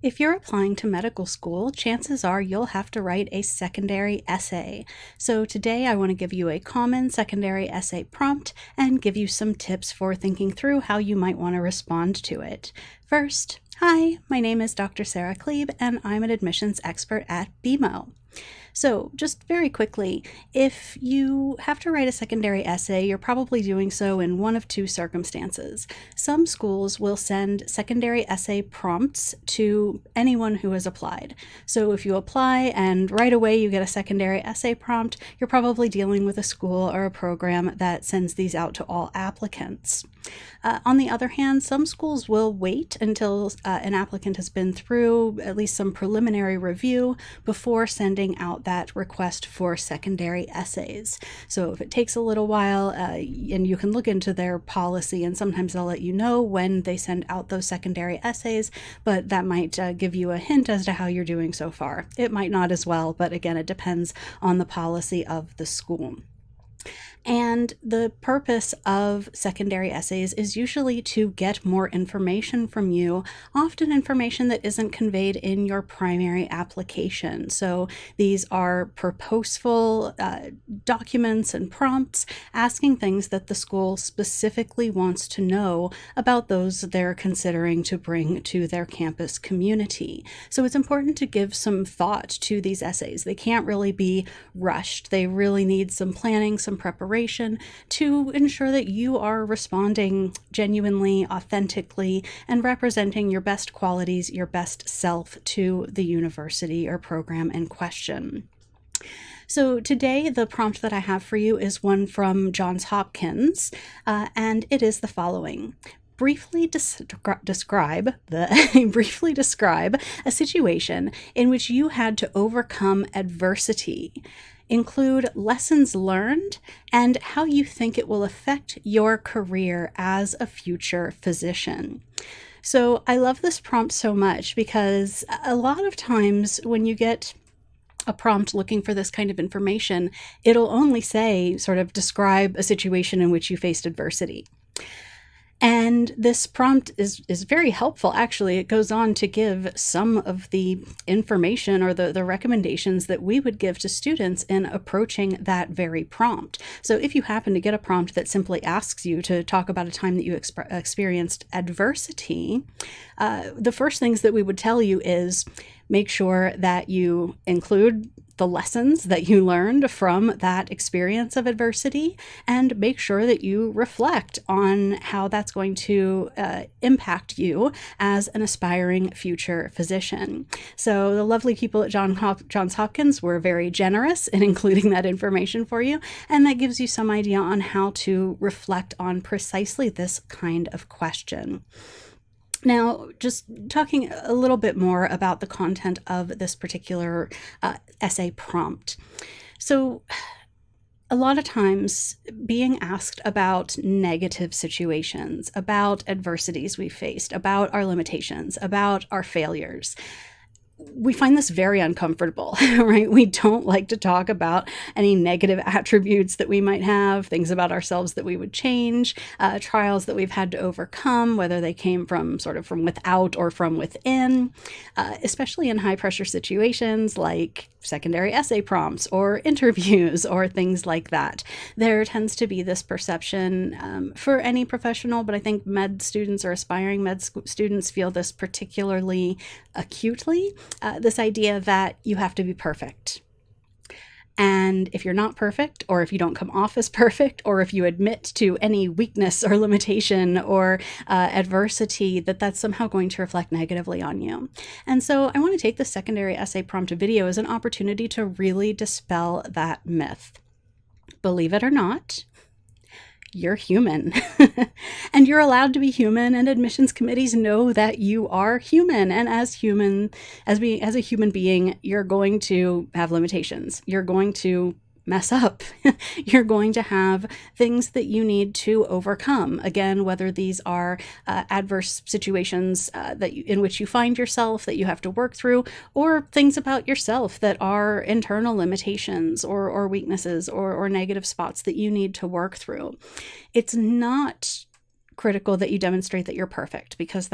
If you're applying to medical school, chances are you'll have to write a secondary essay. So today I want to give you a common secondary essay prompt and give you some tips for thinking through how you might want to respond to it. First, hi, my name is Dr. Sarah Klebe and I'm an admissions expert at BeMo. So just very quickly, if you have to write a secondary essay, you're probably doing so in one of two circumstances. Some schools will send secondary essay prompts to anyone who has applied. So if you apply and right away you get a secondary essay prompt, you're probably dealing with a school or a program that sends these out to all applicants. On the other hand, some schools will wait until an applicant has been through at least some preliminary review before sending out that request for secondary essays. So if it takes a little while, and you can look into their policy, and sometimes they'll let you know when they send out those secondary essays, but that might give you a hint as to how you're doing so far. It might not as well, but again, it depends on the policy of the school. And the purpose of secondary essays is usually to get more information from you, often information that isn't conveyed in your primary application. So these are purposeful documents and prompts asking things that the school specifically wants to know about those they're considering to bring to their campus community. So it's important to give some thought to these essays. They can't really be rushed. They really need some planning, some preparation to ensure that you are responding genuinely, authentically, and representing your best qualities, your best self to the university or program in question. So today, the prompt that I have for you is one from Johns Hopkins, and it is the following. Briefly describe a situation in which you had to overcome adversity. Include lessons learned and how you think it will affect your career as a future physician. So I love this prompt so much because a lot of times when you get a prompt looking for this kind of information, it'll only say, sort of describe a situation in which you faced adversity. And this prompt is very helpful, actually. It goes on to give some of the information or the recommendations that we would give to students in approaching that very prompt. So if you happen to get a prompt that simply asks you to talk about a time that you experienced adversity, the first things that we would tell you is make sure that you include the lessons that you learned from that experience of adversity, and make sure that you reflect on how that's going to impact you as an aspiring future physician. So the lovely people at Johns Hopkins were very generous in including that information for you, and that gives you some idea on how to reflect on precisely this kind of question. Now, just talking a little bit more about the content of this particular essay prompt. So a lot of times being asked about negative situations, about adversities we faced, about our limitations, about our failures, we find this very uncomfortable, right? We don't like to talk about any negative attributes that we might have, things about ourselves that we would change, trials that we've had to overcome, whether they came from without or from within, especially in high pressure situations like secondary essay prompts or interviews or things like that. There tends to be this perception for any professional, but I think med students or aspiring med students feel this particularly acutely, this idea that you have to be perfect. And if you're not perfect, or if you don't come off as perfect, or if you admit to any weakness or limitation or adversity, that's somehow going to reflect negatively on you. And so I want to take the secondary essay prompt video as an opportunity to really dispel that myth. Believe it or not, you're human and you're allowed to be human, and admissions committees know that you are human. And as a human being, you're going to have limitations. You're going to mess up. You're going to have things that you need to overcome. Again, whether these are adverse situations in which you find yourself that you have to work through, or things about yourself that are internal limitations or weaknesses or negative spots that you need to work through. It's not critical that you demonstrate that you're perfect, because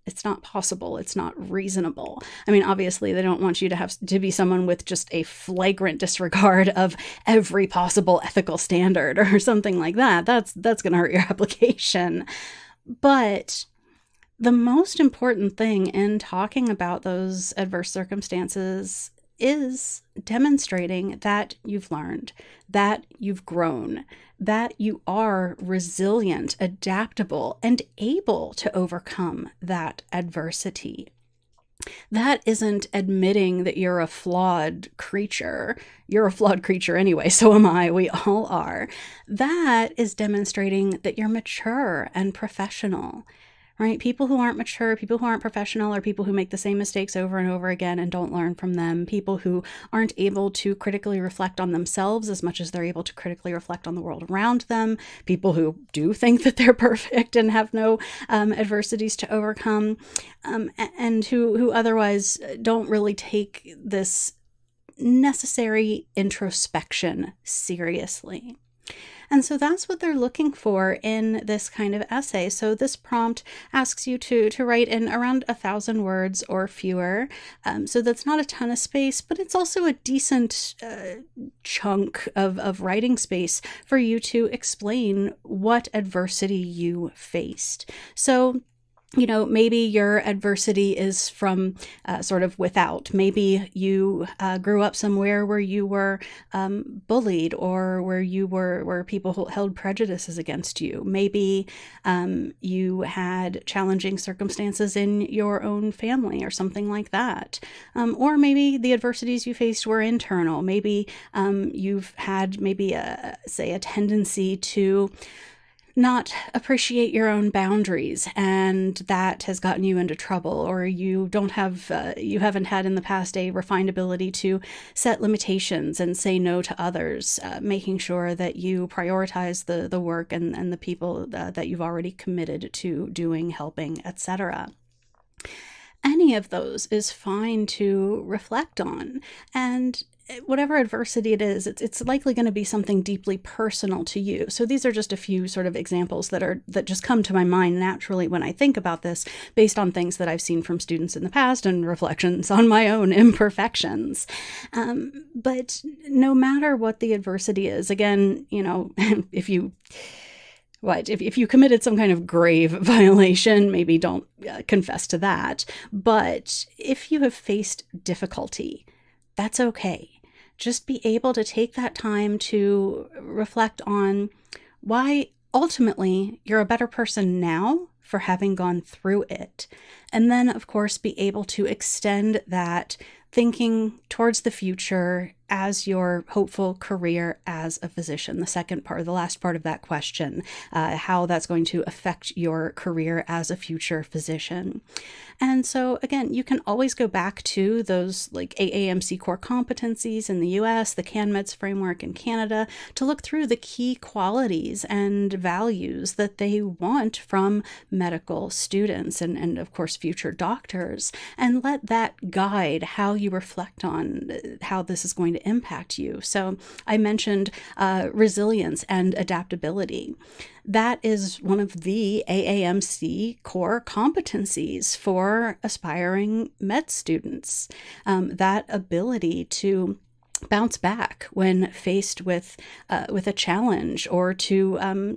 it's not possible. It's not reasonable. I mean, obviously, they don't want you to have to be someone with just a flagrant disregard of every possible ethical standard or something like that. That's going to hurt your application. But the most important thing in talking about those adverse circumstances is demonstrating that you've learned, that you've grown, that you are resilient, adaptable, and able to overcome that adversity. That isn't admitting that you're a flawed creature. You're a flawed creature anyway, so am I. We all are. That is demonstrating that you're mature and professional. Right? People who aren't mature, people who aren't professional, are people who make the same mistakes over and over again and don't learn from them. People who aren't able to critically reflect on themselves as much as they're able to critically reflect on the world around them. People who do think that they're perfect and have no adversities to overcome, and who otherwise don't really take this necessary introspection seriously. And so that's what they're looking for in this kind of essay. So this prompt asks you to write in around 1,000 words or fewer. So that's not a ton of space, but it's also a decent chunk of writing space for you to explain what adversity you faced. So maybe your adversity is from sort of without. Maybe you grew up somewhere where you were bullied, or where people held prejudices against you. Maybe you had challenging circumstances in your own family or something like that. Or maybe the adversities you faced were internal. Maybe you've had a tendency to not appreciate your own boundaries, and that has gotten you into trouble, or you haven't had in the past a refined ability to set limitations and say no to others, making sure that you prioritize the work and the people that you've already committed to doing, helping, etc. Any of those is fine to reflect on. And whatever adversity it is, it's likely going to be something deeply personal to you. So these are just a few sort of examples that just come to my mind naturally when I think about this, based on things that I've seen from students in the past and reflections on my own imperfections. But no matter what the adversity is, again, if you committed some kind of grave violation, maybe don't confess to that. But if you have faced difficulty, that's okay. Just be able to take that time to reflect on why ultimately you're a better person now for having gone through it. And then, of course, be able to extend that thinking towards the future as your hopeful career as a physician. The last part of that question, how that's going to affect your career as a future physician. And so again, you can always go back to those like AAMC core competencies in the US, the CanMeds framework in Canada, to look through the key qualities and values that they want from medical students and of course future doctors, and let that guide how you reflect on how this is going to impact you. So I mentioned resilience and adaptability. That is one of the AAMC core competencies for aspiring med students. That ability to bounce back when faced with a challenge, or to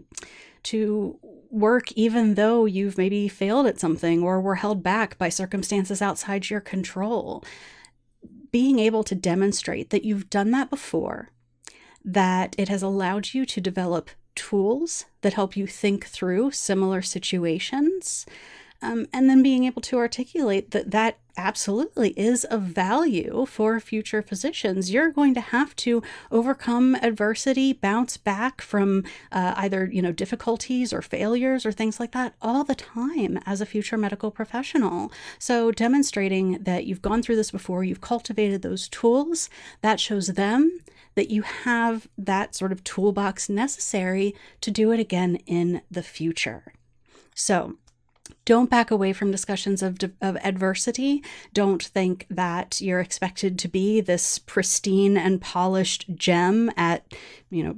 work even though you've maybe failed at something or were held back by circumstances outside your control. Being able to demonstrate that you've done that before, that it has allowed you to develop tools that help you think through similar situations, and then being able to articulate that that absolutely is of value for future physicians. You're going to have to overcome adversity, bounce back from either, difficulties or failures or things like that all the time as a future medical professional. So demonstrating that you've gone through this before, you've cultivated those tools, that shows them that you have that sort of toolbox necessary to do it again in the future. So don't back away from discussions of adversity. Don't think that you're expected to be this pristine and polished gem at,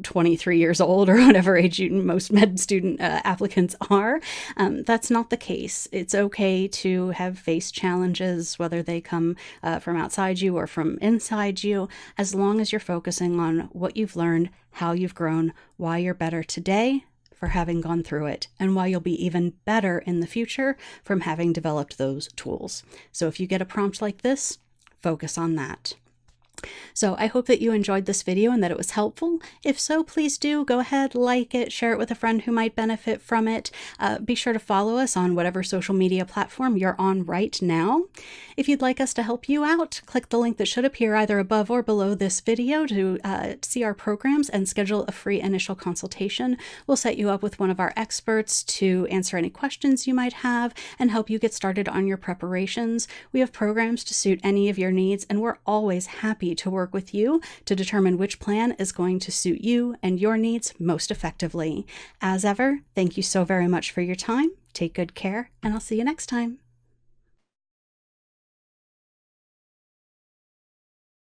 23 years old or whatever age most med student applicants are. That's not the case. It's okay to have faced challenges, whether they come from outside you or from inside you, as long as you're focusing on what you've learned, how you've grown, why you're better today for having gone through it, and why you'll be even better in the future from having developed those tools. So if you get a prompt like this, focus on that. So I hope that you enjoyed this video and that it was helpful. If so, please do go ahead, like it, share it with a friend who might benefit from it. Be sure to follow us on whatever social media platform you're on right now. If you'd like us to help you out, click the link that should appear either above or below this video to see our programs and schedule a free initial consultation. We'll set you up with one of our experts to answer any questions you might have and help you get started on your preparations. We have programs to suit any of your needs, and we're always happy to work with you to determine which plan is going to suit you and your needs most effectively. As ever, thank you so very much for your time. Take good care, and I'll see you next time.